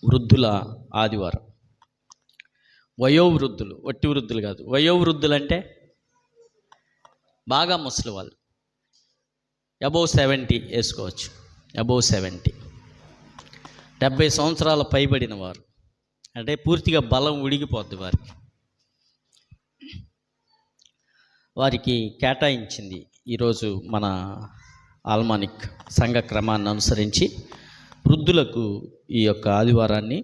వృద్ధుల ఆదివారం. వయోవృద్ధులు, వట్టి వృద్ధులు కాదు. వయోవృద్ధులు అంటే బాగా ముసలి వాళ్ళు, అబోవ్ 70 వేసుకోవచ్చు. అబోవ్ 70, 70 సంవత్సరాల పైబడిన వారు, అంటే పూర్తిగా బలం ఉడిగిపోద్ది వారికి కేటాయించింది ఈరోజు మన ఆల్మానిక్ సంఘ క్రమాన్ని అనుసరించి వృద్ధులకు ఈ యొక్క ఆదివారాన్ని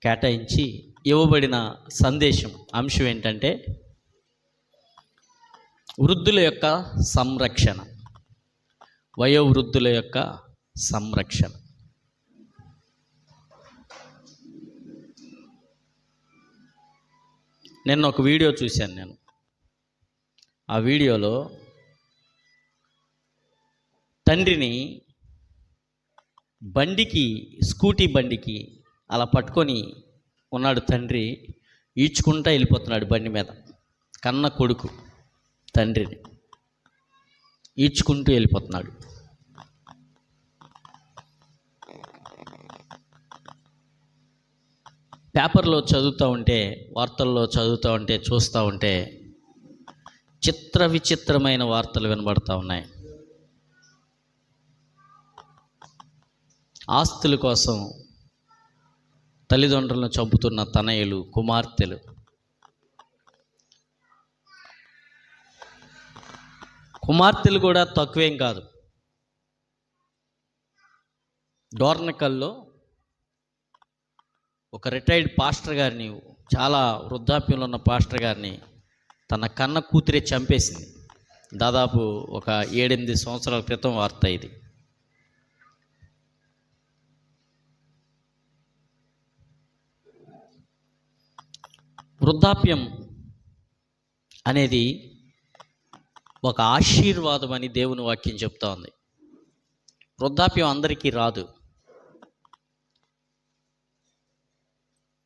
కేటాయించి ఇవ్వబడిన సందేశం, అంశం ఏంటంటే వృద్ధుల యొక్క సంరక్షణ, వయోవృద్ధుల యొక్క సంరక్షణ. నిన్న ఒక వీడియో చూశాను. ఆ వీడియోలో తండ్రిని స్కూటీ బండికి అలా పట్టుకొని ఉన్నాడు. తండ్రి ఈడ్చుకుంటా వెళ్ళిపోతున్నాడు బండి మీద. కన్న కొడుకు తండ్రిని ఈడ్చుకుంటూ వెళ్ళిపోతున్నాడు. పేపర్లో చదువుతూ ఉంటే, వార్తల్లో చదువుతూ ఉంటే, చూస్తూ ఉంటే విచిత్రమైన వార్తలు వినబడుతూ ఉన్నాయి. ఆస్తుల కోసం తల్లిదండ్రులను చంపుతున్న తనయులు, కుమార్తెలు. కుమార్తెలు కూడా తక్కువేం కాదు. డోర్నకల్లో ఒక రిటైర్డ్ పాస్టర్ గారిని, చాలా వృద్ధాప్యంలో ఉన్న పాస్టర్ గారిని తన కన్న కూతురే చంపేసింది. దాదాపు ఒక 7-8 సంవత్సరాల క్రితం వార్త ఇది. వృద్ధాప్యం అనేది ఒక ఆశీర్వాదం అని దేవుని వాక్యం చెప్తా ఉంది. వృద్ధాప్యం అందరికీ రాదు.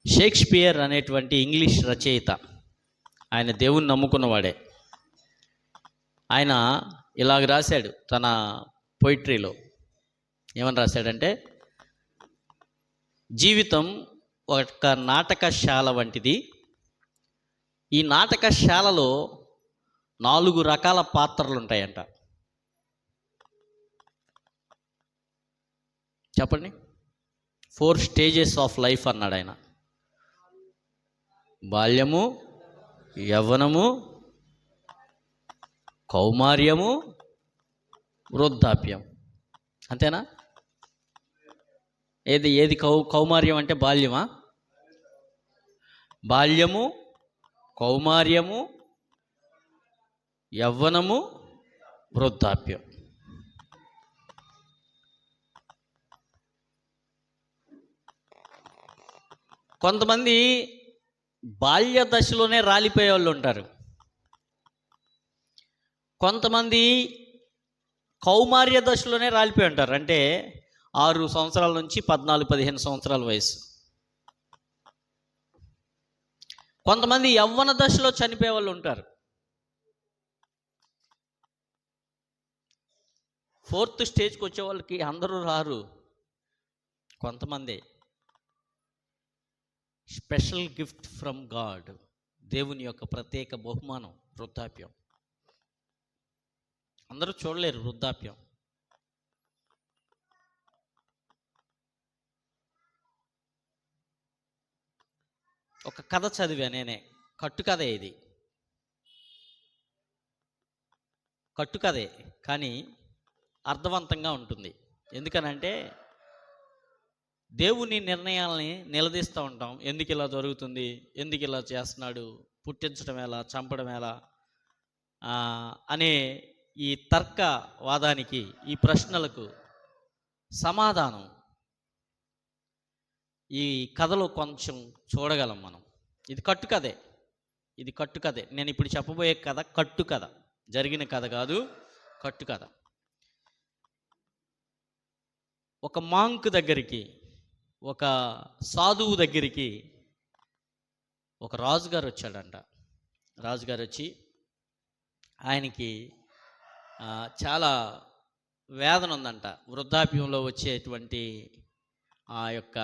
షేక్స్పియర్ అనేటువంటి ఇంగ్లీష్ రచయిత, ఆయన దేవుని నమ్ముకున్నవాడే. ఆయన ఇలాగ రాశాడు తన పొయిట్రీలో. ఏమని రాశాడంటే, జీవితం ఒక నాటకశాల వంటిది. ఈ నాటకశాలలో 4 రకాల పాత్రలు ఉంటాయంట. చెప్పండి. 4 స్టేజెస్ ఆఫ్ లైఫ్ అన్నాడు ఆయన. బాల్యము, యవ్వనము, కౌమార్యము, వృద్ధాప్యం. అంతేనా? ఏది కౌమార్యం అంటే బాల్యమా? బాల్యము, కౌమార్యము, యవ్వనము, వృద్ధాప్యం. కొంతమంది బాల్య దశలోనే రాలిపోయే వాళ్ళు ఉంటారు. కొంతమంది కౌమార్య దశలోనే రాలిపోయి ఉంటారు. అంటే 6 సంవత్సరాల నుంచి 14-15 సంవత్సరాల వయసు. కొంతమంది యవ్వన దశలో చనిపోయే వాళ్ళు ఉంటారు. 4th స్టేజ్కి వచ్చే వాళ్ళకి అందరూ రారు, కొంతమంది. స్పెషల్ గిఫ్ట్ ఫ్రమ్ గాడ్, దేవుని యొక్క ప్రత్యేక బహుమానం వృద్ధాప్యం. అందరూ చూడలేరు వృద్ధాప్యం. ఒక కథ చదివా నేనే, కట్టుకథే ఇది. కట్టుకథే కానీ అర్థవంతంగా ఉంటుంది. ఎందుకనంటే దేవుని నిర్ణయాలని నిలదీస్తూ ఉంటాం. ఎందుకు ఇలా జరుగుతుంది, ఎందుకు ఇలా చేస్తున్నాడు, పుట్టించడం ఎలా, చంపడం ఎలా అనే ఈ తర్కవాదానికి, ఈ ప్రశ్నలకు సమాధానం ఈ కథలో కొంచెం చూడగలం మనం. ఇది కట్టుకథే. నేను ఇప్పుడు చెప్పబోయే కథ కట్టుకథ, జరిగిన కథ కాదు, కట్టుకథ. ఒక మాంక్ దగ్గరికి, ఒక సాధువు దగ్గరికి ఒక రాజుగారు వచ్చాడంట. రాజుగారు వచ్చి ఆయనకి చాలా వేదన ఉందంట. వృద్ధాప్యంలో వచ్చేటువంటి ఆ యొక్క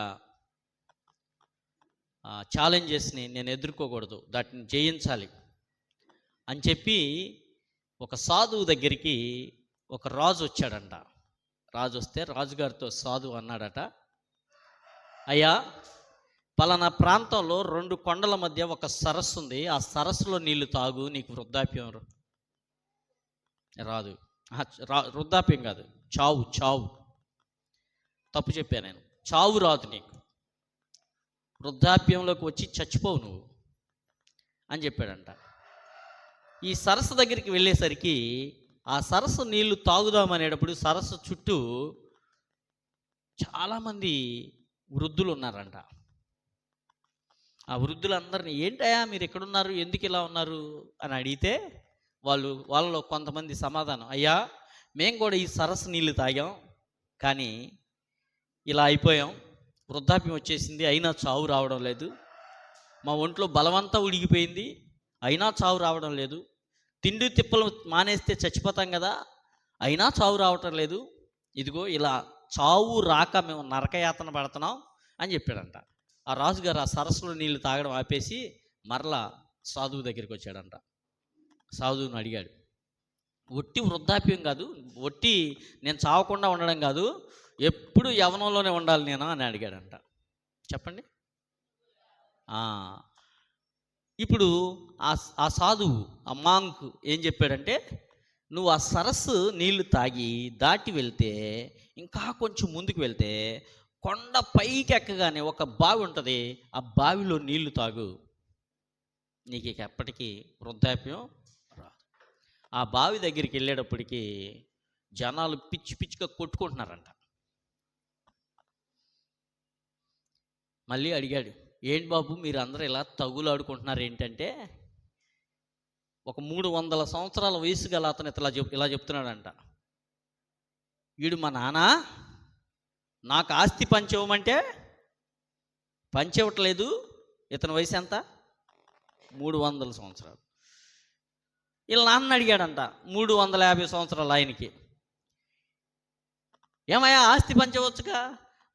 ఛాలెంజెస్ని నేను ఎదుర్కోకూడదు, వాటిని జయించాలి అని చెప్పి ఒక సాధువు దగ్గరికి ఒక రాజు వచ్చాడంట. రాజు వస్తే రాజుగారితో సాధువు అన్నాడట, అయ్యా పలానా ప్రాంతంలో 2 కొండల మధ్య ఒక సరస్సు ఉంది, ఆ సరస్సులో నీళ్లు తాగు, నీకు వృద్ధాప్యం రాదు. వృద్ధాప్యం కాదు, చావు. చావు తప్పు చెప్పాను నేను. చావు రాదు నీకు, వృద్ధాప్యంలోకి వచ్చి చచ్చిపోవు నువ్వు అని చెప్పాడంట. ఈ సరస్సు దగ్గరికి వెళ్ళేసరికి ఆ సరస్సు నీళ్లు తాగుదామనేటప్పుడు సరస్సు చుట్టూ చాలామంది వృద్ధులు ఉన్నారంట. ఆ వృద్ధులందరినీ, ఏంటయ్యా మీరు ఎక్కడున్నారు, ఎందుకు ఇలా ఉన్నారు అని అడిగితే వాళ్ళలో కొంతమంది సమాధానం, అయ్యా మేము కూడా ఈ సరస్సు నీళ్లు తాగాం, కానీ ఇలా అయిపోయాం, వృద్ధాప్యం వచ్చేసింది, అయినా చావు రావడం లేదు. మా ఒంట్లో బలమంతా ఉడిగిపోయింది, అయినా చావు రావడం లేదు. తిండి తిప్పలు మానేస్తే చచ్చిపోతాం కదా, అయినా చావు రావటం లేదు. ఇదిగో ఇలా చావు రాక మేము నరకయాతన పడుతున్నాం అని చెప్పాడంట. ఆ రాజుగారు ఆ సరస్సులో నీళ్ళు తాగడం ఆపేసి మరలా సాధువు దగ్గరికి వచ్చాడంట. సాధువుని అడిగాడు, ఒట్టి వృద్ధాప్యం కాదు, ఒట్టి నేను చావకుండా ఉండడం కాదు, ఎప్పుడు యవ్వనంలోనే ఉండాలి నేను అని అడిగాడంట. చెప్పండి. ఇప్పుడు ఆ సాధువు, ఆ మాంక్ ఏం చెప్పాడంటే, నువ్వు ఆ సరస్సు నీళ్లు తాగి దాటి వెళ్తే, ఇంకా కొంచెం ముందుకు వెళ్తే కొండ పైకి ఎక్కగానే ఒక బావి ఉంటుంది, ఆ బావిలో నీళ్లు తాగు, నీకు ఇక ఎప్పటికీ వృద్ధాప్యం రాదు. ఆ బావి దగ్గరికి వెళ్ళేటప్పటికి జనాలు పిచ్చి పిచ్చిగా కొట్టుకుంటున్నారంట. మళ్ళీ అడిగాడు, ఏంటి బాబు మీరు అందరూ ఇలా తగులాడుకుంటున్నారు ఏంటంటే, ఒక 300 సంవత్సరాల వయసు గల అతను ఇలా చెప్తున్నాడంట, వీడు మా నాన్న నాకు ఆస్తి పంచివ్వమంటే పంచివ్వట్లేదు. ఇతని వయసు ఎంత? 300 సంవత్సరాలు. వీళ్ళ నాన్న అడిగాడంట 350 సంవత్సరాలు ఆయనకి, ఏమయ్యా ఆస్తి పంచవచ్చుగా?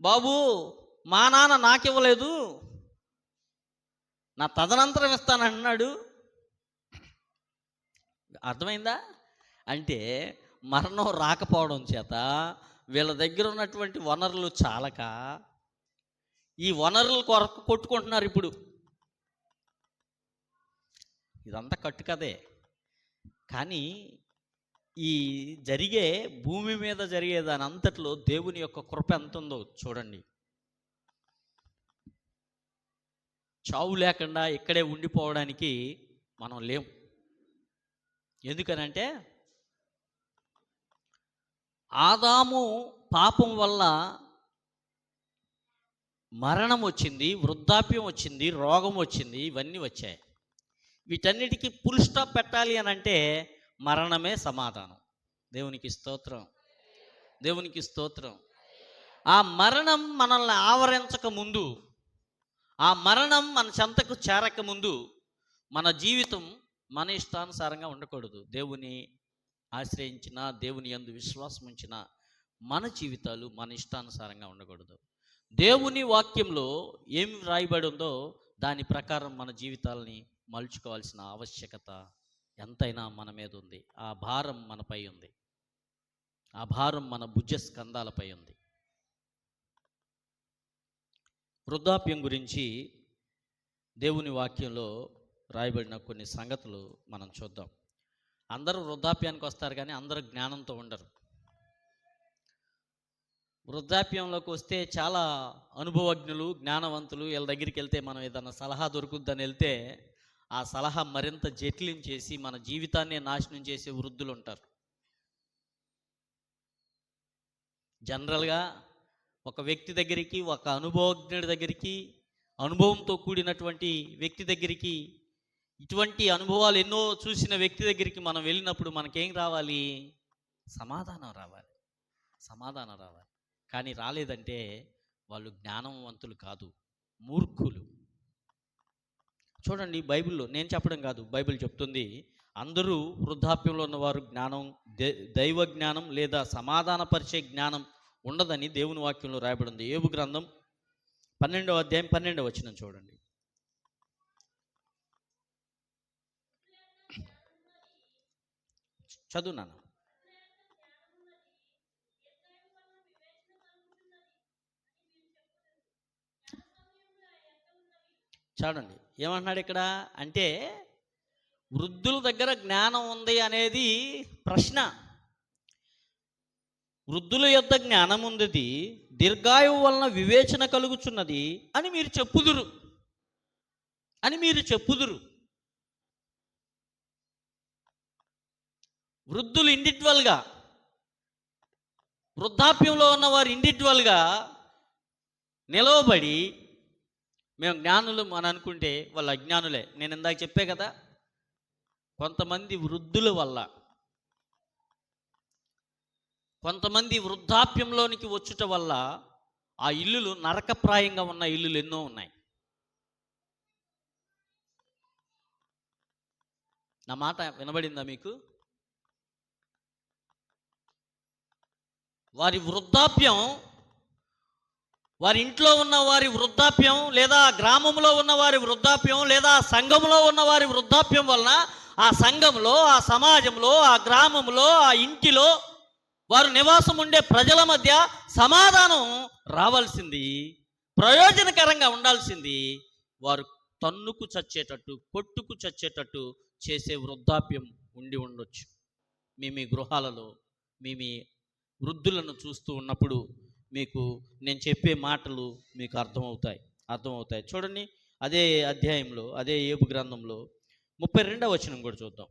బాబు మా నాన్న నాకివ్వలేదు, నా తదనంతరం ఇస్తానన్నాడు. అర్థమైందా? అంటే మరణం రాకపోవడం చేత వీళ్ళ దగ్గర ఉన్నటువంటి వనరులు చాలక ఈ వనరుల కొరకు కొట్టుకుంటున్నారు. ఇప్పుడు ఇదంతా కట్టు కదే, కానీ ఈ జరిగే భూమి మీద జరిగే దాని అంతట్లో దేవుని యొక్క కృప ఎంత ఉందో చూడండి. చావు లేకుండా ఇక్కడే ఉండిపోవడానికి మనం లేము. ఎందుకనంటే ఆదాము పాపం వల్ల మరణం వచ్చింది, వృద్ధాప్యం వచ్చింది, రోగం వచ్చింది, ఇవన్నీ వచ్చాయి. వీటన్నిటికీ ఫుల్ స్టాప్ పెట్టాలి అని అంటే మరణమే సమాధానం. దేవునికి స్తోత్రం, దేవునికి స్తోత్రం. ఆ మరణం మనల్ని ఆవరించక ముందు, ఆ మరణం మన చెంతకు చేరక ముందు మన జీవితం మన ఇష్టానుసారంగా ఉండకూడదు. దేవుని ఆశ్రయించిన, దేవుని యందు విశ్వాసం ఉంచిన మన జీవితాలు మన ఇష్టానుసారంగా ఉండకూడదు. దేవుని వాక్యంలో ఏం రాయబడి ఉందో దాని ప్రకారం మన జీవితాలని మలుచుకోవాల్సిన ఆవశ్యకత ఎంతైనా మన మీద ఉంది. ఆ భారం మనపై ఉంది, ఆ భారం మన భుజ స్కంధాలపై ఉంది. వృద్ధాప్యం గురించి దేవుని వాక్యంలో రాయబడిన కొన్ని సంగతులు మనం చూద్దాం. అందరూ వృద్ధాప్యానికి వస్తారు కానీ అందరూ జ్ఞానంతో ఉండరు. వృద్ధాప్యంలోకి వస్తే చాలా అనుభవజ్ఞులు, జ్ఞానవంతులు వీళ్ళ దగ్గరికి వెళ్తే మనం ఏదైనా సలహా దొరుకుద్దని వెళ్తే ఆ సలహా మరింత జటిలం చేసి మన జీవితాన్ని నాశనం చేసే వృద్ధులు ఉంటారు. జనరల్గా ఒక వ్యక్తి దగ్గరికి, ఒక అనుభవజ్ఞుడి దగ్గరికి, అనుభవంతో కూడినటువంటి వ్యక్తి దగ్గరికి, ఇటువంటి అనుభవాలు ఎన్నో చూసిన వ్యక్తి దగ్గరికి మనం వెళ్ళినప్పుడు మనకేం రావాలి? సమాధానం రావాలి, సమాధానం రావాలి. కానీ రాలేదంటే వాళ్ళు జ్ఞానవంతులు కాదు, మూర్ఖులు. చూడండి, బైబిల్లో నేను చెప్పడం కాదు, బైబిల్ చెప్తుంది అందరూ వృద్ధాప్యంలో ఉన్నవారు జ్ఞానం, దైవ జ్ఞానం లేదా సమాధానపరిచే జ్ఞానం ఉండదని దేవుని వాక్యంలో రాయబడింది. యోబు గ్రంథం 12వ అధ్యాయం 12వ వచనం చూడండి. చదువునాను. చూడండి ఏమంటున్నాడు ఇక్కడ అంటే, వృద్ధుల దగ్గర జ్ఞానం ఉంది అనేది ప్రశ్న. వృద్ధుల యొద్ద జ్ఞానం ఉంది, దీర్ఘాయువు వలన వివేచన కలుగుచున్నది అని మీరు చెప్పుదురు. వృద్ధులు ఇండివిజువల్గా, వృద్ధాప్యంలో ఉన్నవారు ఇండివిజువల్గా నిలవబడి మేము జ్ఞానులు అని అనుకుంటే వాళ్ళు అజ్ఞానులే. నేను ఇందాక చెప్పే కదా, కొంతమంది వృద్ధుల వల్ల, కొంతమంది వృద్ధాప్యంలోనికి వచ్చుట వల్ల ఆ ఇల్లులు నరకప్రాయంగా ఉన్న ఇల్లులు ఎన్నో ఉన్నాయి. నా మాట వినబడిందా మీకు? వారి వృద్ధాప్యం, వారి ఇంట్లో ఉన్న వారి వృద్ధాప్యం, లేదా గ్రామంలో ఉన్న వారి వృద్ధాప్యం, లేదా సంఘంలో ఉన్న వారి వృద్ధాప్యం వలన ఆ సంఘంలో, ఆ సమాజంలో, ఆ గ్రామంలో, ఆ ఇంటిలో వారు నివాసం ఉండే ప్రజల మధ్య సమాధానం రావాల్సింది, ప్రయోజనకరంగా ఉండాల్సింది, వారు తన్నుకు చచ్చేటట్టు, కొట్టుకు చచ్చేటట్టు చేసే వృద్ధాప్యం ఉండి ఉండొచ్చు. మీ గృహాలలో మీ వృద్ధులను చూస్తూ ఉన్నప్పుడు మీకు నేను చెప్పే మాటలు మీకు అర్థమవుతాయి. చూడండి, అదే అధ్యాయంలో, అదే యోబు గ్రంథంలో 32వ వచనం కూడా చూద్దాం.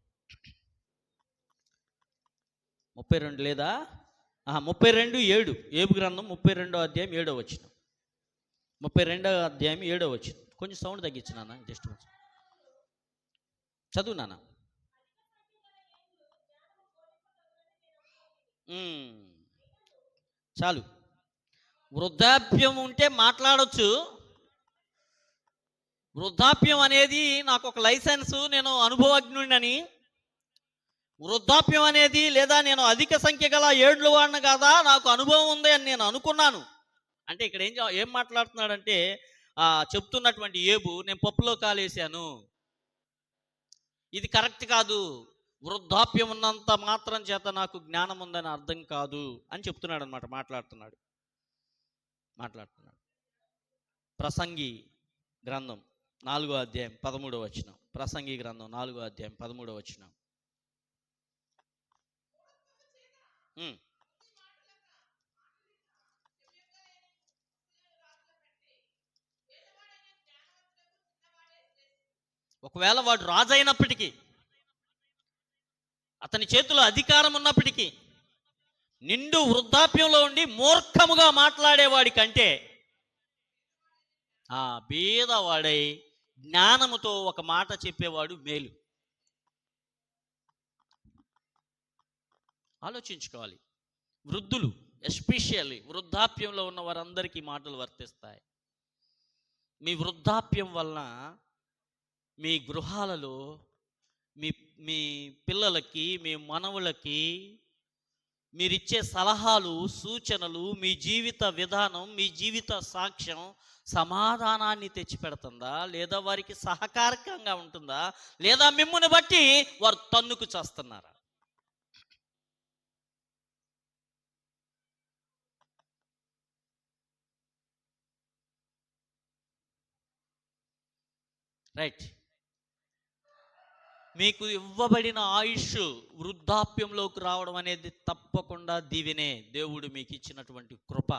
32 లేదా 32:7, యోబు గ్రంథం 32వ అధ్యాయం 7వ వచనం. 32వ అధ్యాయం 7వ వచనం. కొంచెం సౌండ్ తగ్గించు నాన్న, జస్ట్ చదువు నాన్న. చాలు. వృద్ధాప్యం ఉంటే మాట్లాడొచ్చు. వృద్ధాప్యం అనేది నాకు ఒక లైసెన్సు, నేను అనుభవజ్ఞుడిని. వృద్ధాప్యం అనేది, లేదా నేను అధిక సంఖ్య గల ఏడ్లు వాడిన కదా, నాకు అనుభవం ఉంది అని నేను అనుకున్నాను అంటే ఇక్కడ ఏం మాట్లాడుతున్నాడంటే, చెప్తున్నటువంటి యోబు, నేను పప్పులో కాలేశాను, ఇది కరెక్ట్ కాదు, వృద్ధాప్యం ఉన్నంత మాత్రం చేత నాకు జ్ఞానం ఉందని అర్థం కాదు అని చెప్తున్నాడు అనమాట. మాట్లాడుతున్నాడు. ప్రసంగి గ్రంథం 4వ అధ్యాయం 13వ వచనం. ప్రసంగి గ్రంథం 4వ అధ్యాయం 13వ వచనం. ఒకవేళ వాడు రాజు అయినప్పటికీ, అతని చేతిలో అధికారం ఉన్నప్పటికీ, నిండు వృద్ధాప్యంలో ఉండి మూర్ఖముగా మాట్లాడేవాడి కంటే బీదవాడై జ్ఞానముతో ఒక మాట చెప్పేవాడు మేలు. ఆలోచించుకోవాలి. వృద్ధులు, ఎస్పెషల్లీ వృద్ధాప్యంలో ఉన్న వారందరికీ మాటలు వర్తిస్తాయి. మీ వృద్ధాప్యం వలన మీ గృహాలలో మీ పిల్లలకి, మీ మనవులకి మీరిచ్చే సలహాలు, సూచనలు, మీ జీవిత విధానం, మీ జీవిత సాక్ష్యం సమాధానాన్ని తెచ్చిపెడుతుందా, లేదా వారికి సహకారకంగా ఉంటుందా, లేదా మిమ్ముని బట్టి వారు తన్నుకు చేస్తున్నారా? రైట్. మీకు ఇవ్వబడిన ఆయుష్ వృద్ధాప్యంలోకి రావడం అనేది తప్పకుండా దీవెనే. దేవుడు మీకు ఇచ్చినటువంటి కృప.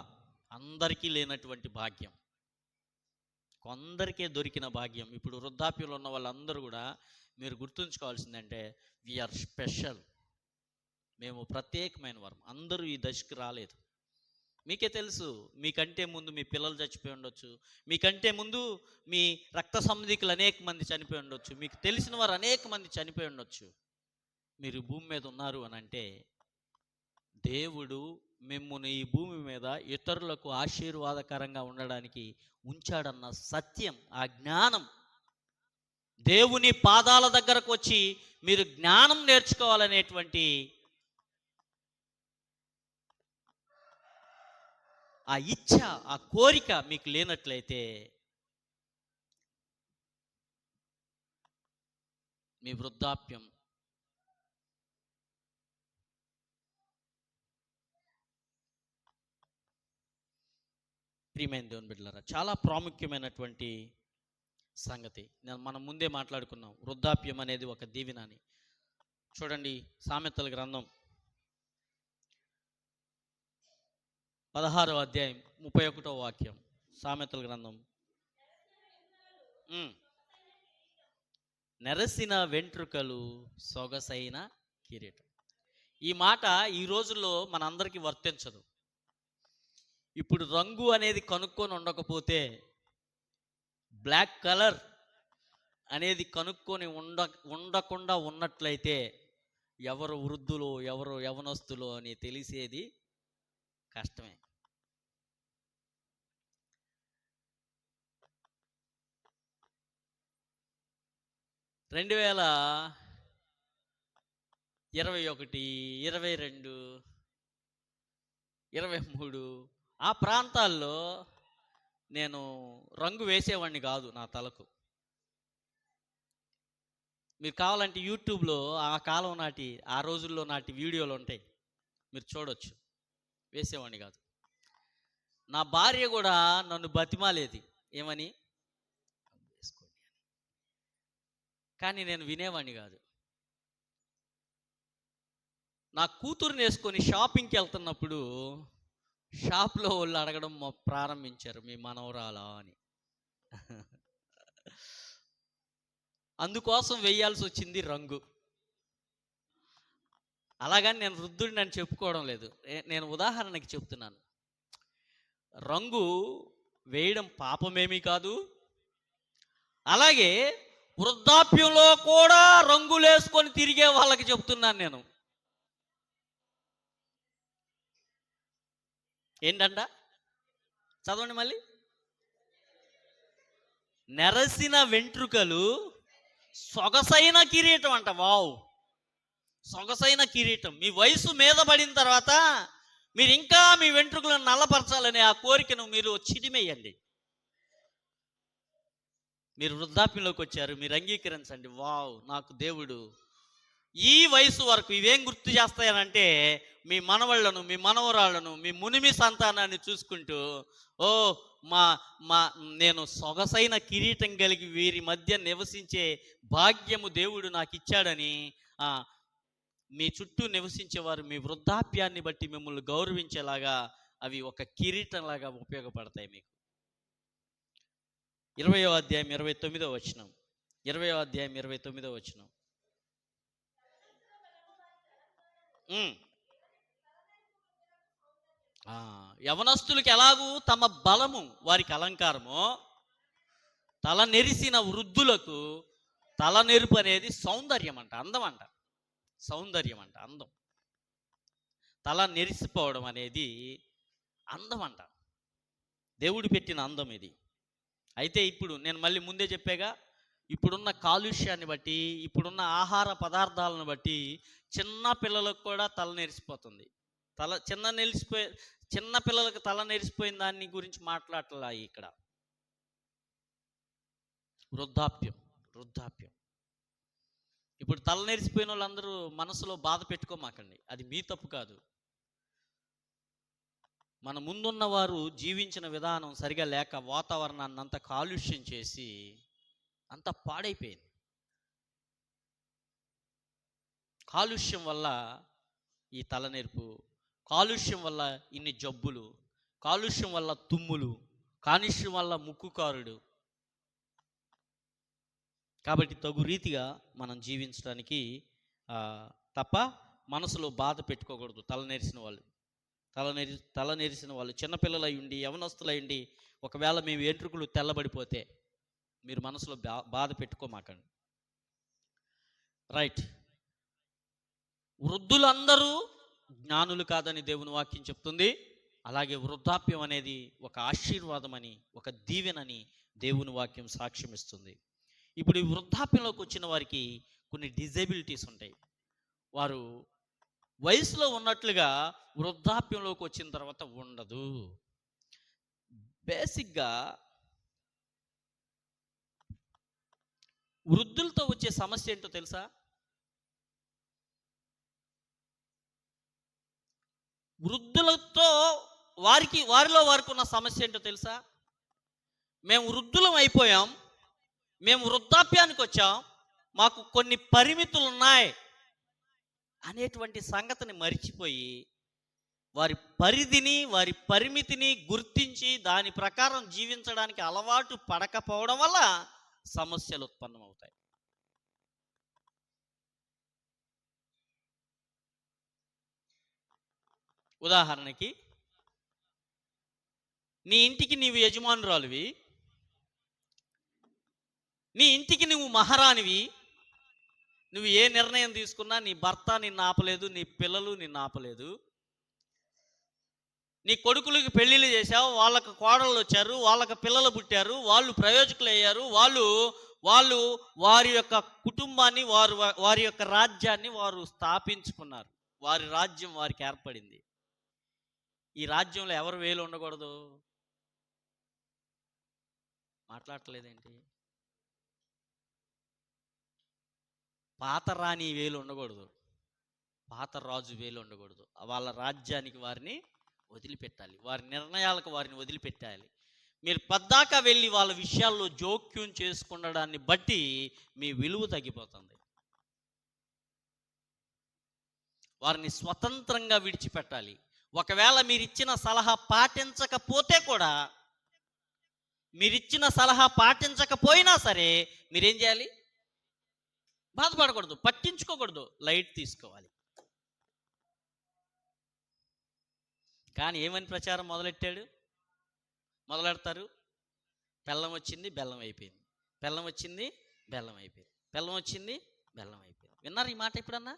అందరికీ లేనటువంటి భాగ్యం, కొందరికే దొరికిన భాగ్యం. ఇప్పుడు వృద్ధాప్యంలో ఉన్న వాళ్ళందరూ కూడా మీరు గుర్తుంచుకోవాల్సిందంటే, వీఆర్ స్పెషల్. మేము ప్రత్యేకమైన వారు. అందరూ ఈ దశకు రాలేదు. మీకే తెలుసు, మీకంటే ముందు మీ పిల్లలు చచ్చిపోయి ఉండొచ్చు, మీకంటే ముందు మీ రక్త సంబంధికులు అనేక మంది చనిపోయి ఉండొచ్చు, మీకు తెలిసిన వారు అనేక మంది చనిపోయి ఉండొచ్చు. మీరు భూమి మీద ఉన్నారు అని అంటే దేవుడు మిమ్మును ఈ భూమి మీద ఇతరులకు ఆశీర్వాదకరంగా ఉండడానికి ఉంచాడన్న సత్యం, ఆ జ్ఞానం. దేవుని పాదాల దగ్గరకు వచ్చి మీరు జ్ఞానం నేర్చుకోవాలనేటువంటి ఆ ఇచ్ఛ, ఆ కోరిక మీకు లేనట్లయితే మీ వృద్ధాప్యం ప్రియమైన దేవుని బిడ్డలారా, చాలా ప్రాముఖ్యమైనటువంటి సంగతి. మనం ముందే మాట్లాడుకున్నాం, వృద్ధాప్యం అనేది ఒక దీవెన అని. చూడండి, సామెతల గ్రంథం 16వ అధ్యాయం 31వ వాక్యం. సామెతల గ్రంథం. నెరసిన వెంట్రుకలు సొగసైన కిరీటం. ఈ మాట ఈ రోజుల్లో మనందరికీ వర్తించదు. ఇప్పుడు రంగు అనేది కనుక్కొని ఉండకపోతే, బ్లాక్ కలర్ అనేది కనుక్కొని ఉండకుండా ఉన్నట్లయితే ఎవరు వృద్ధులు ఎవరు యవనస్తులు అని తెలిసేది కష్టమే. 2021, 22, 23 ఆ ప్రాంతాల్లో నేను రంగు వేసేవాడిని కాదు నా తలకు. మీరు కావాలంటే యూట్యూబ్లో ఆ కాలం నాటి, ఆ రోజుల్లో నాటి వీడియోలు ఉంటాయి, మీరు చూడొచ్చు. వేసేవాడిని కాదు. నా భార్య కూడా నన్ను బతిమాలేది, ఏమని, వేసుకోండి అని. కానీ నేను వినేవాడిని కాదు. నా కూతురుని వేసుకొని షాపింగ్కి వెళ్తున్నప్పుడు షాప్లో వాళ్ళు అడగడం ప్రారంభించారు, మీ మనవరాలా అని. అందుకోసం వేయాల్సి వచ్చింది రంగు. అలాగని నేను వృద్ధుడిని అని చెప్పుకోవడం లేదు, నేను ఉదాహరణకి చెప్తున్నాను. రంగు వేయడం పాపమేమీ కాదు. అలాగే వృద్ధాప్యంలో కూడా రంగులు వేసుకొని తిరిగే వాళ్ళకి చెప్తున్నాను నేను. ఏంటంట, చదవండి మళ్ళీ. నెరసిన వెంట్రుకలు సొగసైన కిరీటం అంట. వావ్, సొగసైన కిరీటం. మీ వయసు మీద పడిన తర్వాత మీరు ఇంకా మీ వెంట్రుకలను నల్లపరచాలనే ఆ కోరికను మీరు చిరిమేయండి. మీరు వృద్ధాప్యంలోకి వచ్చారు, మీరు అంగీకరించండి. వావ్, నాకు దేవుడు ఈ వయసు వరకు ఇవేం గుర్తు చేస్తాయనంటే, మీ మనవళ్లను, మీ మనవరాళ్లను, మీ మునిమి సంతానాన్ని చూసుకుంటూ, ఓ మా మా నేను సొగసైన కిరీటం కలిగి వీరి మధ్య నివసించే భాగ్యము దేవుడు నాకు ఇచ్చాడని మీ చుట్టూ నివసించేవారు మీ వృద్ధాప్యాన్ని బట్టి మిమ్మల్ని గౌరవించేలాగా అవి ఒక కిరీటంలాగా ఉపయోగపడతాయి మీకు. 20వ అధ్యాయం 29వ వచనం. 20వ అధ్యాయం 29వ వచనం. యవనస్తులకి ఎలాగూ తమ బలము వారికి అలంకారమో, తల నెరిసిన వృద్ధులకు తల నెరుపు అనేది సౌందర్యం అంట, అందం అంట. సౌందర్యం అంట, అందం. తల నెరిసిపోవడం అనేది అందం అంట, దేవుడు పెట్టిన అందం ఇది. అయితే ఇప్పుడు నేను మళ్ళీ ముందే చెప్పాగా, ఇప్పుడున్న కాలుష్యాన్ని బట్టి, ఇప్పుడున్న ఆహార పదార్థాలను బట్టి చిన్న పిల్లలకు కూడా తల నెరిసిపోతుంది. చిన్న పిల్లలకు తల నెరిసిపోయిన దాన్ని గురించి మాట్లాడలా ఇక్కడ. వృద్ధాప్యం. ఇప్పుడు తల నెరిసిపోయిన వాళ్ళందరూ మనసులో బాధ పెట్టుకోమాకండి, అది మీ తప్పు కాదు. మన ముందున్న వారు జీవించిన విధానం సరిగా లేక వాతావరణాన్ని అంతా కాలుష్యం చేసి అంత పాడైపోయింది. కాలుష్యం వల్ల ఈ తలనెరుపు, కాలుష్యం వల్ల ఇన్ని జబ్బులు, కాలుష్యం వల్ల తుమ్ములు, కాలుష్యం వల్ల ముక్కుకారుడు. కాబట్టి తగు రీతిగా మనం జీవించడానికి తప్ప మనసులో బాధ పెట్టుకోకూడదు. తల నెరిసిన వాళ్ళు చిన్నపిల్లలై ఉండి, యవనస్తులై ఉండి, ఒకవేళ మీ వెంట్రుకలు తెల్లబడిపోతే మీరు మనసులో బాధ పెట్టుకోమాకండి. రైట్. వృద్ధులందరూ జ్ఞానులు కాదని దేవుని వాక్యం చెప్తుంది. అలాగే వృద్ధాప్యం అనేది ఒక ఆశీర్వాదమని, ఒక దీవెనని దేవుని వాక్యం సాక్ష్యం ఇస్తుంది. ఇప్పుడు ఈ వృద్ధాప్యంలోకి వచ్చిన వారికి కొన్ని డిజేబిలిటీస్ ఉంటాయి. వారు వయసులో ఉన్నట్లుగా వృద్ధాప్యంలోకి వచ్చిన తర్వాత ఉండదు. బేసిక్గా వృద్ధులతో వచ్చే సమస్య ఏంటో తెలుసా? వృద్ధులతో వారిలో వారికి ఉన్న సమస్య ఏంటో తెలుసా? మేము వృద్ధులం అయిపోయాం, మేము వృద్ధాప్యానికి వచ్చాం, మాకు కొన్ని పరిమితులు ఉన్నాయి అనేటువంటి సంగతిని మరిచిపోయి వారి పరిధిని, వారి పరిమితిని గుర్తించి దాని ప్రకారం జీవించడానికి అలవాటు పడకపోవడం వల్ల సమస్యలు ఉత్పన్నమవుతాయి. ఉదాహరణకి, నీ ఇంటికి నీవు యజమానురాలివి, నీ ఇంటికి నువ్వు మహారాణివి. నువ్వు ఏ నిర్ణయం తీసుకున్నా నీ భర్త నిన్ను ఆపలేదు, నీ పిల్లలు నిన్ను ఆపలేదు. నీ కొడుకులకి పెళ్ళిళ్ళు చేశావు, వాళ్ళకు కోడళ్ళు వచ్చారు, వాళ్ళకి పిల్లలు పుట్టారు, వాళ్ళు ప్రయోజకులు అయ్యారు, వాళ్ళు వారి యొక్క కుటుంబాన్ని, వారి యొక్క రాజ్యాన్ని వారు స్థాపించుకున్నారు. వారి రాజ్యం వారికి ఏర్పడింది. ఈ రాజ్యంలో ఎవరు వేలు ఉండకూడదు? మాట్లాడలేదేంటి? పాత రాణి వేలు ఉండకూడదు, పాత రాజు వేలు ఉండకూడదు. వాళ్ళ రాజ్యానికి వారిని వదిలిపెట్టాలి, వారి నిర్ణయాలకు వారిని వదిలిపెట్టాలి. మీరు పద్దాకా వెళ్ళి వాళ్ళ విషయాల్లో జోక్యం చేసుకునడాన్ని బట్టి మీ విలువ తగ్గిపోతుంది. వారిని స్వతంత్రంగా విడిచిపెట్టాలి. ఒకవేళ మీరు ఇచ్చిన సలహా పాటించకపోతే కూడా, మీరిచ్చిన సలహా పాటించకపోయినా సరే మీరేం చేయాలి? బాధపడకూడదు, పట్టించుకోకూడదు, లైట్ తీసుకోవాలి. కానీ ఏమని ప్రచారం మొదలెడతారు? బెల్లం వచ్చింది, బెల్లం అయిపోయింది, బెల్లం వచ్చింది, బెల్లం అయిపోయింది, బెల్లం వచ్చింది, బెల్లం అయిపోయింది. విన్నారు ఈ మాట ఎప్పుడన్నా?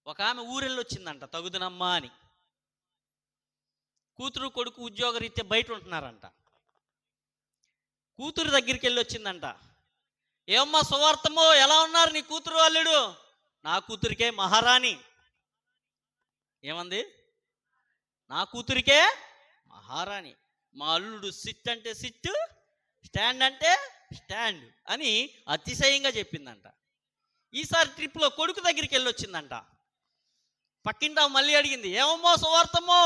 ఒక ఆమె ఊరెళ్ళి వచ్చిందంట, తగుదనమ్మా అని. కూతురు కొడుకు ఉద్యోగరీత్యా బయట ఉంటున్నారంట. కూతురు దగ్గరికి వెళ్ళి వచ్చిందంట. ఏమమ్మా సువార్తమో, ఎలా ఉన్నారు నీ కూతురు అల్లుడు? నా కూతురికే మహారాణి. ఏమంది? నా కూతురికే మహారాణి. మా అల్లుడు సిట్ అంటే సిట్, స్టాండ్ అంటే స్టాండ్ అని అతిశయంగా చెప్పిందంట. ఈసారి ట్రిప్లో కొడుకు దగ్గరికి వెళ్ళి వచ్చిందంట. పక్కింటా మళ్ళీ అడిగింది, ఏమమ్మో సువార్తమ్మో,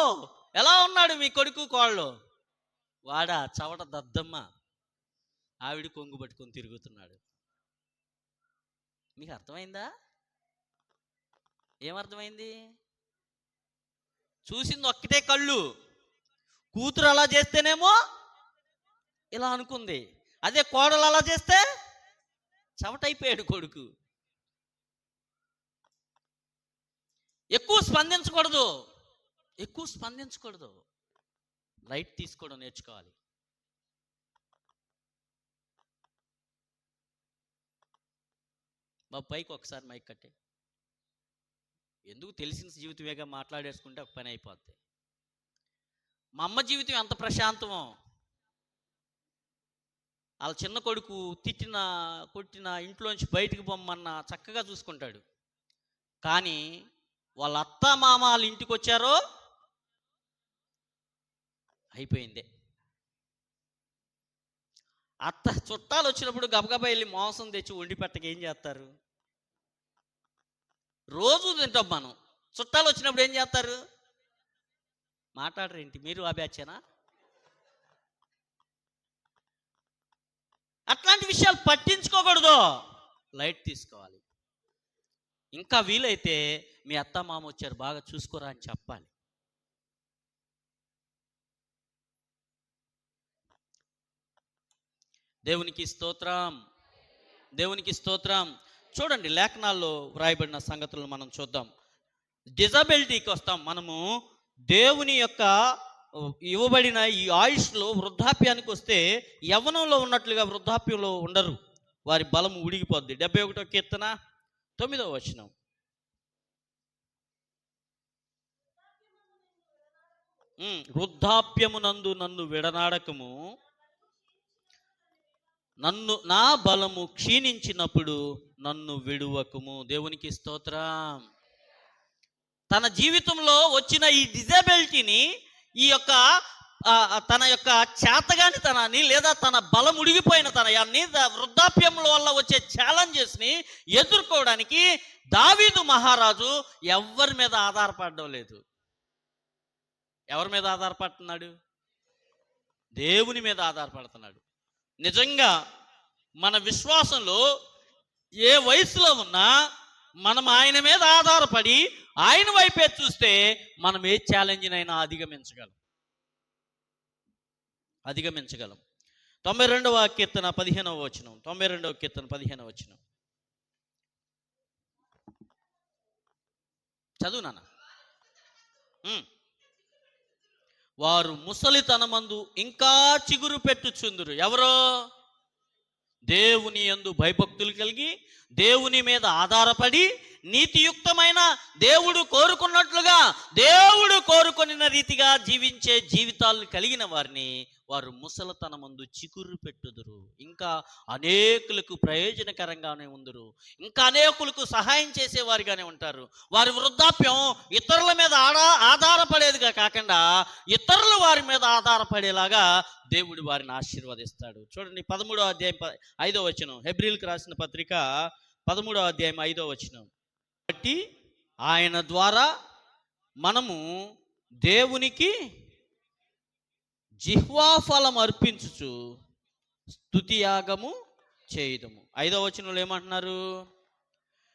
ఎలా ఉన్నాడు మీ కొడుకు కోళ్ళు? వాడా చవట దద్దమ్మ, ఆవిడ కొంగు పట్టుకొని తిరుగుతున్నాడు. మీకు అర్థమైందా? ఏమర్థమైంది? చూసింది ఒక్కటే కళ్ళు. కూతురు అలా చేస్తేనేమో ఇలా అనుకుంది, అదే కోడలు అలా చేస్తే చవటైపోయాడు కొడుకు. ఎక్కువ స్పందించకూడదు, లైట్ తీసుకోవడం నేర్చుకోవాలి. బాబు పైకి ఒకసారి మైక్ కట్టే. ఎందుకు? తెలిసిన జీవితమేగా, మాట్లాడేసుకుంటే ఒక పని అయిపోద్ది. మా అమ్మ జీవితం ఎంత ప్రశాంతమో. వాళ్ళ చిన్న కొడుకు తిట్టిన కొట్టిన ఇంట్లోంచి బయటికి పొమ్మన్న చక్కగా చూసుకుంటాడు. కానీ వాళ్ళ అత్త మామ వాళ్ళ ఇంటికి వచ్చారో అయిపోయిందే. అత్త చుట్టాలు వచ్చినప్పుడు గబగబా వెళ్ళి మాంసం తెచ్చి వండి పెట్టక ఏం చేస్తారు? రోజు తింటాం మనం. చుట్టాలు వచ్చినప్పుడు ఏం చేస్తారు? మాట్లాడరేంటి? మీరు ఆ బ్యాచేనా? అట్లాంటి విషయాలు పట్టించుకోకూడదు, లైట్ తీసుకోవాలి. ఇంకా వీలైతే మీ అత్త మామ వచ్చారు, బాగా చూసుకోరా అని చెప్పాలి. దేవునికి స్తోత్రం, దేవునికి స్తోత్రం. చూడండి, లేఖనాల్లో వ్రాయబడిన సంగతులను మనం చూద్దాం. డిజబిలిటీకి వస్తాం. మనము దేవుని యొక్క ఇవ్వబడిన ఈ ఆయుష్లో వృద్ధాప్యానికి వస్తే యవ్వనంలో ఉన్నట్లుగా వృద్ధాప్యంలో ఉండరు, వారి బలం ఉడిగిపోద్ది. 71వ కీర్తన 9వ వచనం. వృద్ధాప్యమునందు నన్ను విడనాడకము, నా బలము క్షీణించినప్పుడు నన్ను విడువకము. దేవునికి స్తోత్రం. తన జీవితంలో వచ్చిన ఈ డిజబిలిటీని, ఈ యొక్క తన యొక్క చేతగానితనాన్ని, లేదా తన బలం ఉడిగిపోయిన తనయాన్ని, వృద్ధాప్యముల వల్ల వచ్చే ఛాలెంజెస్ని ఎదుర్కోవడానికి దావీదు మహారాజు ఎవ్వరి మీద ఆధారపడడం లేదు. ఎవరి మీద ఆధారపడుతున్నాడు? దేవుని మీద ఆధారపడుతున్నాడు. నిజంగా మన విశ్వాసంలో ఏ వయసులో ఉన్నా మనం ఆయన మీద ఆధారపడి ఆయన వైపే చూస్తే మనం ఏ ఛాలెంజ్నైనా అధిగమించగలం. 92వ కీర్తన 15వ వచనం. 92వ కీర్తన 15వ వచనం చదువు నాన్న. వారు ముసలితనమందు ఇంకా చిగురు పెట్టుచుందురు. ఎవరో? దేవుని యందు భయభక్తులు కలిగి దేవుని మీద ఆధారపడి నీతియుక్తమైన దేవుడు కోరుకున్నట్లుగా దేవుడు కోరుకొనిన రీతిగా జీవించే జీవితాలను కలిగిన వారిని వారు ముసలితనమందు చిగురు పెట్టుదురు. ఇంకా అనేకులకు ప్రయోజనకరంగానే ఉందరు. ఇంకా అనేకులకు సహాయం చేసేవారిగానే ఉంటారు. వారి వృద్ధాప్యం ఇతరుల మీద ఆధారపడేదిగా కాకుండా ఇతరులు వారి మీద ఆధారపడేలాగా దేవుడు వారిని ఆశీర్వదిస్తాడు. చూడండి 13వ అధ్యాయం 5వ వచనం. హెబ్రీయులకు రాసిన పత్రిక 13వ అధ్యాయం 5వ వచనం. కాబట్టి ఆయన ద్వారా మనము దేవునికి జిహ్వాఫలం అర్పించుచు స్తుతియాగము చేయుదము. 5వ వచనంలో ఏమంటున్నారు?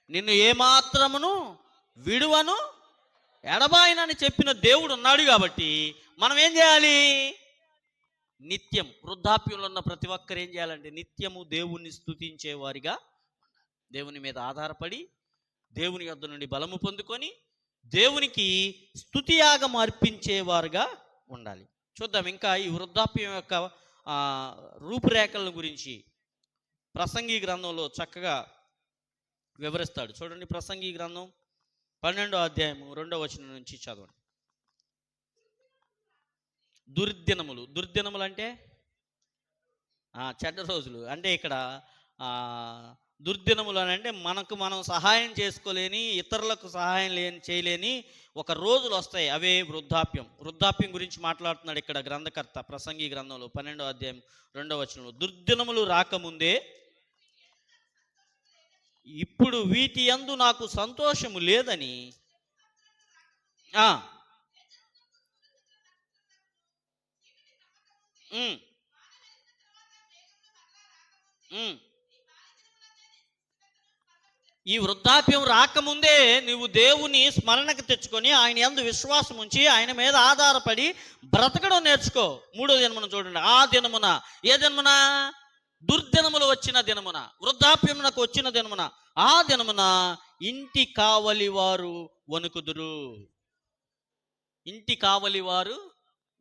నిన్ను ఏమాత్రమును విడువను ఎడబాయనని చెప్పిన దేవుడు ఉన్నాడు. కాబట్టి మనం ఏం చేయాలి? నిత్యం వృద్ధాప్యంలో ఉన్న ప్రతి ఒక్కరు ఏం చేయాలంటే నిత్యము దేవుణ్ణి స్తుతించేవారిగా, దేవుని మీద ఆధారపడి దేవుని యొద్ద నుండి బలము పొందుకొని దేవునికి స్తుతియాగం అర్పించేవారుగా ఉండాలి. చూద్దాం ఇంకా ఈ వృద్ధాప్యం యొక్క రూపురేఖల గురించి ప్రసంగి గ్రంథంలో చక్కగా వివరిస్తాడు. చూడండి ప్రసంగి గ్రంథం 12వ అధ్యాయము 2వ వచనం నుంచి చదవండి. దుర్దినములు అంటే చెడ్డ రోజులు. అంటే ఇక్కడ దుర్దినములు అని అంటే మనకు మనం సహాయం చేసుకోలేని, ఇతరులకు సహాయం చేయలేని ఒక రోజులు వస్తాయి. అవే వృద్ధాప్యం గురించి మాట్లాడుతున్నాడు ఇక్కడ గ్రంథకర్త ప్రసంగి గ్రంథంలో 12వ అధ్యాయం 2వ వచనంలో. దుర్దినములు రాకముందే ఇప్పుడు వీటి యందు నాకు సంతోషము లేదని ఈ వృద్ధాప్యం రాకముందే నువ్వు దేవుని స్మరణకు తెచ్చుకొని ఆయన యందు విశ్వాసం ఉంచి ఆయన మీద ఆధారపడి బ్రతకడం నేర్చుకో. 3వ దినమున చూడండి. ఆ దినమున, ఏ దినమున? దుర్దినములు వచ్చిన దినమున, వృద్ధాప్యమునకు వచ్చిన దినమున, ఆ దినమున ఇంటి కావలి వారు వణుకుదురు. ఇంటి కావలి వారు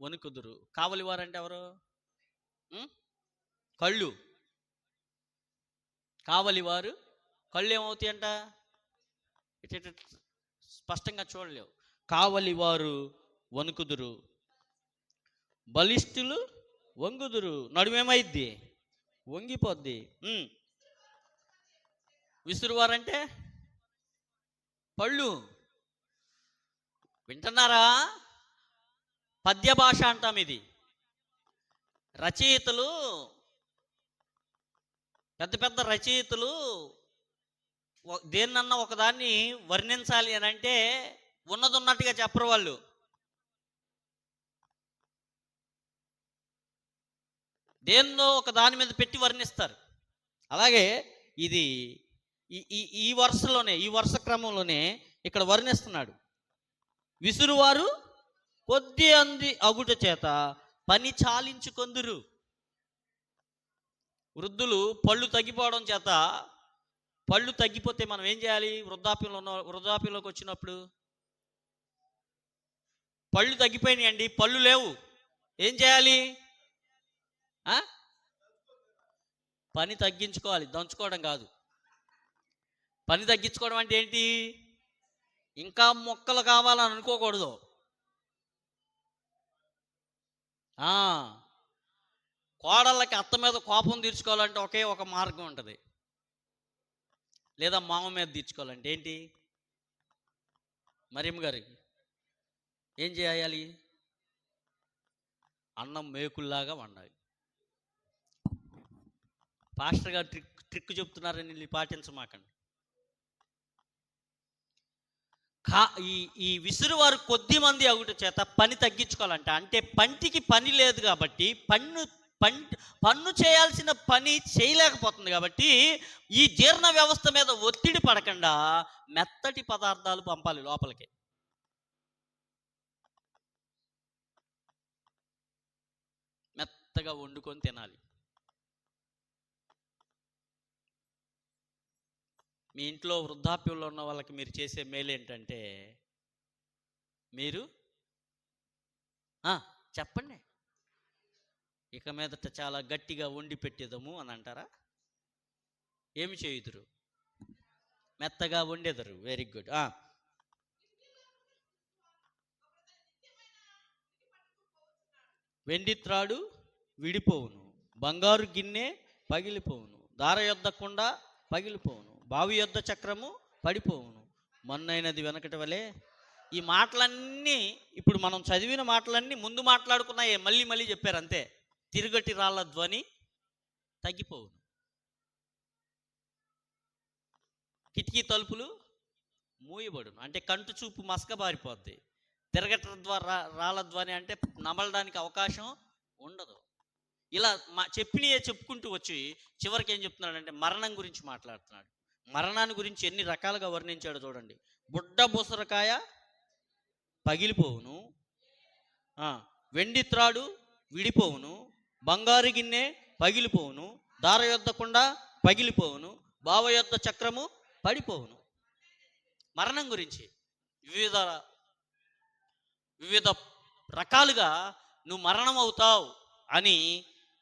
వణుకుదురు. కావలివారు అంటే ఎవరు? కళ్ళు. కావలివారు కళ్ళు ఏమవుతాయంట? స్పష్టంగా చూడలేవు. కావలివారు వణుకుదురు, బలిష్ఠులు వంగుదురు. నడుమేమైద్ది? వంగిపోద్ది. విసురువారంటే పళ్ళు. వింటున్నారా? పద్య భాష అంటాం ఇది. రచయితలు, పెద్ద రచయితలు దేన్నన్నా ఒకదాన్ని వర్ణించాలి అని అంటే ఉన్నట్టుగా చెప్పరు వాళ్ళు. దేన్నో ఒక దాని మీద పెట్టి వర్ణిస్తారు. అలాగే ఇది ఈ వరుసలోనే, ఈ వరుస క్రమంలోనే ఇక్కడ వర్ణిస్తున్నాడు. విసురువారు కొద్ది అంది అగుట చేత పని చాలించుకొందురు. వృద్ధులు పళ్ళు తగ్గిపోవడం చేత, పళ్ళు తగ్గిపోతే మనం ఏం చేయాలి? వృద్ధాప్యంలోకి వచ్చినప్పుడు పళ్ళు తగ్గిపోయినాయండి, పళ్ళు లేవు, ఏం చేయాలి? పని తగ్గించుకోవాలి, దంచుకోవడం కాదు. పని తగ్గించుకోవడం అంటే ఏంటి? ఇంకా మొక్కలు కావాలని అనుకోకూడదు. కోడళ్ళకి అత్త మీద కోపం తీర్చుకోవాలంటే ఒకే ఒక మార్గం ఉంటుంది, లేదా మామ మీద తీర్చుకోవాలంటే ఏంటి? మరియమ్మ గారికి ఏం చేయాలి? అన్నం మేకుల్లాగా వండాలి. పాస్టర్ గారు ట్రిక్ చెప్తున్నారని పాటించమాకండి. కా ఈ ఈ విసురువారు కొద్ది మంది అగుట చేత పని తగ్గించుకోవాలంట. అంటే పంటికి పని లేదు కాబట్టి పన్ను చేయాల్సిన పని చేయలేకపోతుంది కాబట్టి ఈ జీర్ణ వ్యవస్థ మీద ఒత్తిడి పడకుండా మెత్తటి పదార్థాలు పంపాలి లోపలికి. మెత్తగా వండుకొని తినాలి. మీ ఇంట్లో వృద్ధాప్యంలో ఉన్న వాళ్ళకి మీరు చేసే మేలు ఏంటంటే, మీరు చెప్పండి, ఇక మీదట చాలా గట్టిగా వండి పెట్టేదము అని అంటారా? ఏమి చేయుదురు? మెత్తగా వండేదరు. Very good. వెండి త్రాడు విడిపోవును, బంగారు గిన్నె పగిలిపోవును, దార యొద్ద కుండ పగిలిపోవును, బావి యొద్ద చక్రము పడిపోవును, మొన్నైనది వెనకటి వలె. ఈ మాటలన్నీ ఇప్పుడు మనం చదివిన మాటలన్నీ ముందు మాట్లాడుకున్నాయే మళ్ళీ మళ్ళీ చెప్పారు అంతే. తిరుగటి రాళ్ళ ధ్వని తగ్గిపోవును, కిటికీ తలుపులు మూయబడును. అంటే కంటు చూపు మసకబారిపోద్ది. తిరగట ద్వారా రాళ్ళ ధ్వని అంటే నమలడానికి అవకాశం ఉండదు. ఇలా చెప్పినయే చెప్పుకుంటూ వచ్చి చివరికి ఏం చెప్తున్నాడంటే మరణం గురించి మాట్లాడుతున్నాడు. మరణాన్ని గురించి ఎన్ని రకాలుగా వర్ణించాడు చూడండి. బుడ్డ బుసరకాయ పగిలిపోవును, వెండి త్రాడు విడిపోవును, బంగారు గిన్నె పగిలిపోవును, దార యొద్ద కుండ పగిలిపోవును, బావ యొద్ద చక్రము పడిపోవును. మరణం గురించి వివిధ రకాలుగా నువ్వు మరణం అవుతావు అని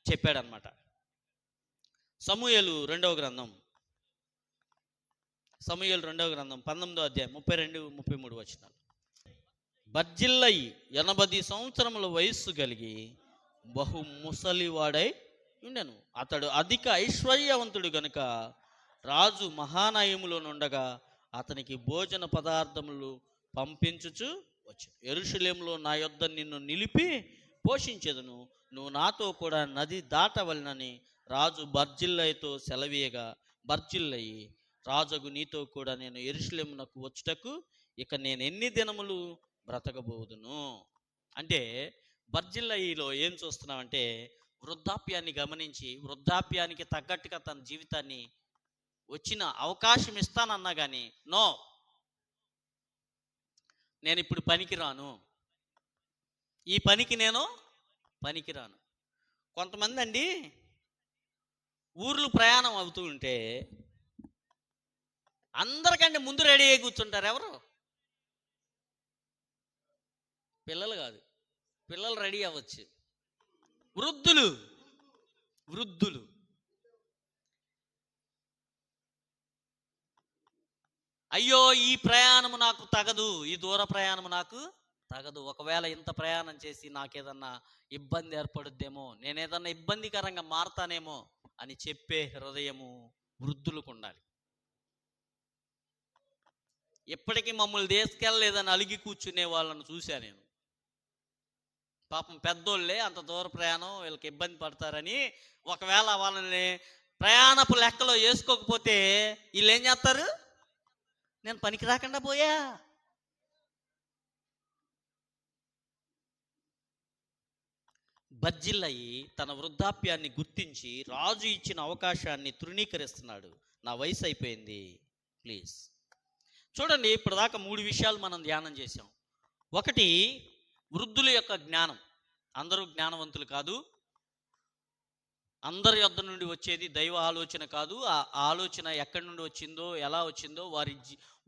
చెప్పాడనమాట. సమూయేలు రెండవ గ్రంథం 19వ అధ్యాయం 32-33 వచనాలు. బర్జిల్లై 80 సంవత్సరముల వయస్సు కలిగి బహు ముసలివాడై ఉండెను. అతడు అధిక ఐశ్వర్యవంతుడు గనుక రాజు మహానయములో నుండగా అతనికి భోజన పదార్థములు పంపించుచు వచ్చాను. యెరూషలేములో నా యొద్ద నిన్ను నిలిపి పోషించెదను, నువ్వు నాతో కూడా నది దాటవలనని రాజు బర్జిల్లయితో సెలవీయగా, బర్జిల్లయి రాజుకు నీతో కూడా నేను యెరూషలేమునకు వచ్చుటకు ఇక నేను ఎన్ని దినములు బ్రతకబోదును. అంటే బర్జిల్లయిలో ఏం చూస్తున్నామంటే వృద్ధాప్యాన్ని గమనించి వృద్ధాప్యానికి తగ్గట్టుగా తన జీవితాన్ని వచ్చిన అవకాశం ఇస్తానన్నా కానీ నో, నేను ఇప్పుడు పనికిరాను, ఈ పనికి నేను పనికిరాను. కొంతమంది అండి ఊర్లు ప్రయాణం అవుతూ ఉంటే అందరికంటే ముందు రెడీ అయ్యి కూర్చుంటారు. ఎవరు? పిల్లలు కాదు, పిల్లలు రెడీ అవ్వచ్చు, వృద్ధులు. అయ్యో ఈ ప్రయాణము నాకు తగదు, ఈ దూర ప్రయాణము నాకు తగదు, ఒకవేళ ఇంత ప్రయాణం చేసి నాకేదన్నా ఇబ్బంది ఏర్పడుద్దేమో, నేనేదన్నా ఇబ్బందికరంగా మారతానేమో అని చెప్పే హృదయము వృద్ధులకు ఉండాలి. ఎప్పటికీ మమ్మల్ని తీసుకెళ్ళలేదని అలిగి కూర్చునే వాళ్ళను చూశా నేను. పాపం పెద్దోళ్ళే అంత దూర ప్రయాణం, వీళ్ళకి ఇబ్బంది పడతారని ఒకవేళ వాళ్ళని ప్రయాణపు లెక్కలో వేసుకోకపోతే వీళ్ళు ఏం చేస్తారు? నేను పనికి రాకుండా పోయా. బర్జిల్లయి తన వృద్ధాప్యాన్ని గుర్తించి రాజు ఇచ్చిన అవకాశాన్ని తృణీకరిస్తున్నాడు. నా వయసు అయిపోయింది, ప్లీజ్. చూడండి, ఇప్పుడు దాకా 3 విషయాలు మనం ధ్యానం చేసాం. ఒకటి, వృద్ధుల యొక్క జ్ఞానం. అందరూ జ్ఞానవంతులు కాదు, అందరి యొద్ద నుండి వచ్చేది దైవ ఆలోచన కాదు. ఆ ఆలోచన ఎక్కడి నుండి వచ్చిందో, ఎలా వచ్చిందో,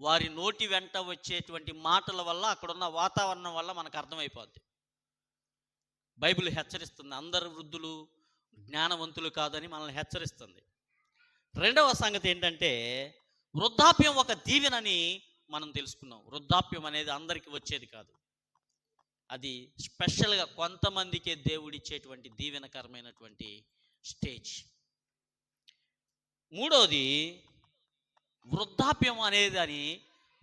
వారి నోటి వెంట వచ్చేటువంటి మాటల వల్ల, అక్కడున్న వాతావరణం వల్ల మనకు అర్థమైపోద్ది. బైబిల్ హెచ్చరిస్తుంది, అందరు వృద్ధులు జ్ఞానవంతులు కాదని మనల్ని హెచ్చరిస్తుంది. రెండవ సంగతి ఏంటంటే వృద్ధాప్యం ఒక దీవెనని మనం తెలుసుకున్నాం. వృద్ధాప్యం అనేది అందరికీ వచ్చేది కాదు, అది స్పెషల్గా కొంతమందికే దేవుడిచ్చేటువంటి దీవెనకరమైనటువంటి స్టేజ్. మూడోది, వృద్ధాప్యం అనేది అని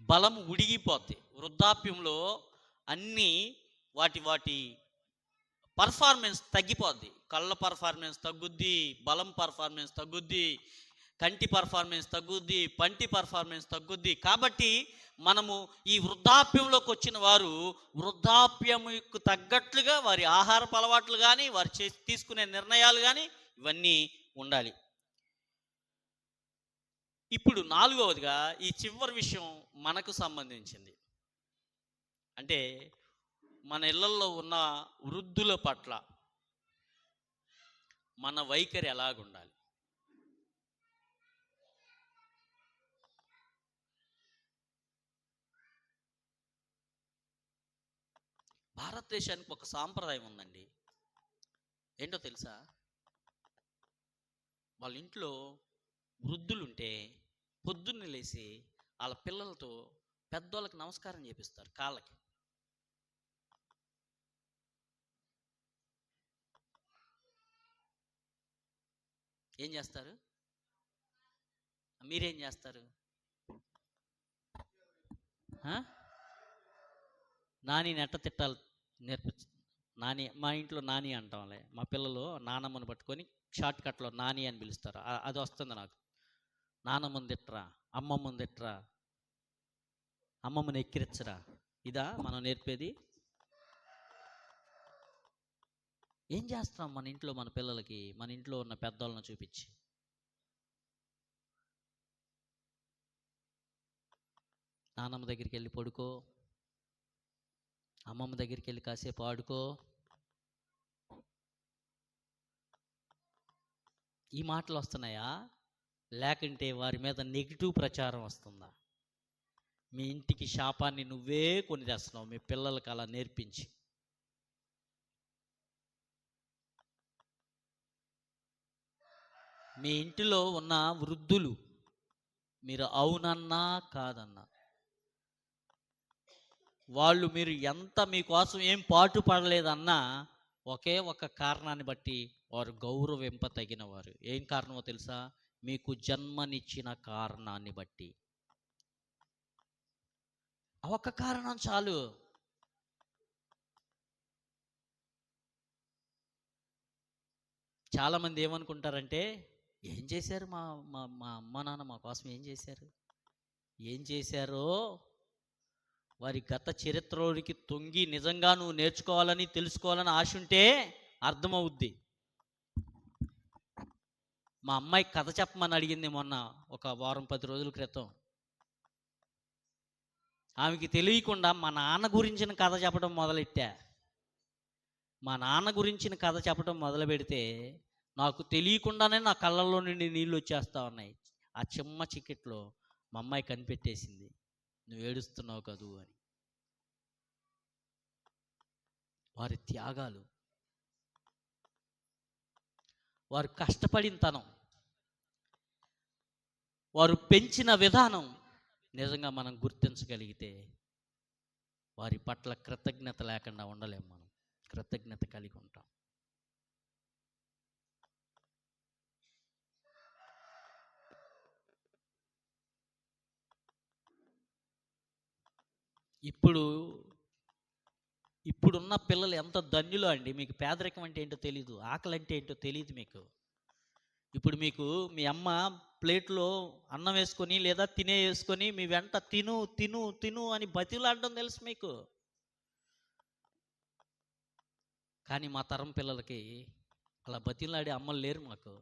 బలం ఉడిగిపోద్ది. వృద్ధాప్యంలో అన్నీ వాటి పర్ఫార్మెన్స్ తగ్గిపోద్ది. కళ్ళ పర్ఫార్మెన్స్ తగ్గుద్ది, బలం పర్ఫార్మెన్స్ తగ్గుద్ది, కంటి పర్ఫార్మెన్స్ తగ్గుద్ది, పంటి పర్ఫార్మెన్స్ తగ్గుద్ది. కాబట్టి మనము ఈ వృద్ధాప్యంలోకి వచ్చిన వారు వృద్ధాప్యముకు తగ్గట్లుగా వారి ఆహారపు అలవాట్లు కానీ వారు తీసుకునే నిర్ణయాలు కానీ ఇవన్నీ ఉండాలి. ఇప్పుడు నాలుగవదిగా ఈ చివరి విషయం మనకు సంబంధించింది. అంటే మన ఇళ్లల్లో ఉన్న వృద్ధుల పట్ల మన వైఖరి ఎలాగుండాలి? భారతదేశానికి ఒక సాంప్రదాయం ఉందండి. ఏంటో తెలుసా? వాళ్ళ ఇంట్లో వృద్ధులుంటే పొద్దున్నే లేచి వాళ్ళ పిల్లలతో పెద్దోళ్ళకి నమస్కారం చేపిస్తారు కాళ్ళకి. ఏం చేస్తారు? మీరేం చేస్తారు? నాని నెట్ట తిట్టాలి నేర్పించు. నాని, మా ఇంట్లో నాని అంటాంలే. మా పిల్లలు నానమ్మని పట్టుకొని షార్ట్ కట్లో నాని అని పిలుస్తారు. అది వస్తుంది నాకు. నానమ్మని తిట్టరా, అమ్మమ్మని తిట్టరా, అమ్మమ్మని ఎక్కిరించరా, ఇదా మనం నేర్పేది? ఏం చేస్తాం మన ఇంట్లో మన పిల్లలకి? మన ఇంట్లో ఉన్న పెద్దోళ్ళని చూపించి నానమ్మ దగ్గరికి వెళ్ళి పడుకో, అమ్మమ్మ దగ్గరికి వెళ్ళి కాసేపు ఆడుకో, ఈ మాటలు వస్తున్నాయా? లేకుంటే వారి మీద నెగిటివ్ ప్రచారం వస్తుందా? మీ ఇంటికి శాపాన్ని నువ్వే కొని తెస్తున్నావు మీ పిల్లలకి అలా నేర్పించి. మీ ఇంటిలో ఉన్న వృద్ధులు మీరు అవునన్నా కాదన్నా వాళ్ళు మీరు ఎంత మీకోసం ఏం పాటు పడలేదన్నా ఒకే ఒక కారణాన్ని బట్టి వారు గౌరవింపతగిన వారు. ఏం కారణమో తెలుసా? మీకు జన్మనిచ్చిన కారణాన్ని బట్టి. ఒక కారణం చాలు. చాలామంది ఏమనుకుంటారంటే, ఏం చేశారు మా మా మా అమ్మ నాన్న మా కోసం ఏం చేశారు? ఏం చేశారో వారి గత చరిత్రలోనికి తొంగి నిజంగా నువ్వు నేర్చుకోవాలని తెలుసుకోవాలని ఆశ ఉంటే అర్థమవుద్ది. మా అమ్మాయి కథ చెప్పమని అడిగింది మొన్న, ఒక వారం 10 రోజుల క్రితం. ఆమెకి తెలియకుండా మా నాన్న గురించిన కథ చెప్పడం మొదలెట్టా. మా నాన్న గురించిన కథ చెప్పడం మొదలు పెడితే నాకు తెలియకుండానే నా కళ్ళల్లో నుండి నీళ్ళు వచ్చేస్తా ఉన్నాయి. ఆ చిమ్మ చికెట్లో మా అమ్మాయి కనిపెట్టేసింది, నువ్వు ఏడుస్తున్నావు కదూ అని. వారి త్యాగాలు, వారు కష్టపడిన తనం, వారు పెంచిన విధానం నిజంగా మనం గుర్తించగలిగితే వారి పట్ల కృతజ్ఞత లేకుండా ఉండలేం. మనం కృతజ్ఞత కలిగి ఉంటాం. ఇప్పుడున్న పిల్లలు ఎంత ధన్యులో అండి. మీకు పేదరికం అంటే ఏంటో తెలీదు, ఆకలి అంటే ఏంటో తెలియదు మీకు. ఇప్పుడు మీకు మీ అమ్మ ప్లేట్లో అన్నం వేసుకొని లేదా వేసుకొని మీ వెంట తిను తిను తిను అని బతిలాడడం తెలుసు మీకు. కానీ మా తరం పిల్లలకి అలా బతిలాడే అమ్మలు లేరు మాకు.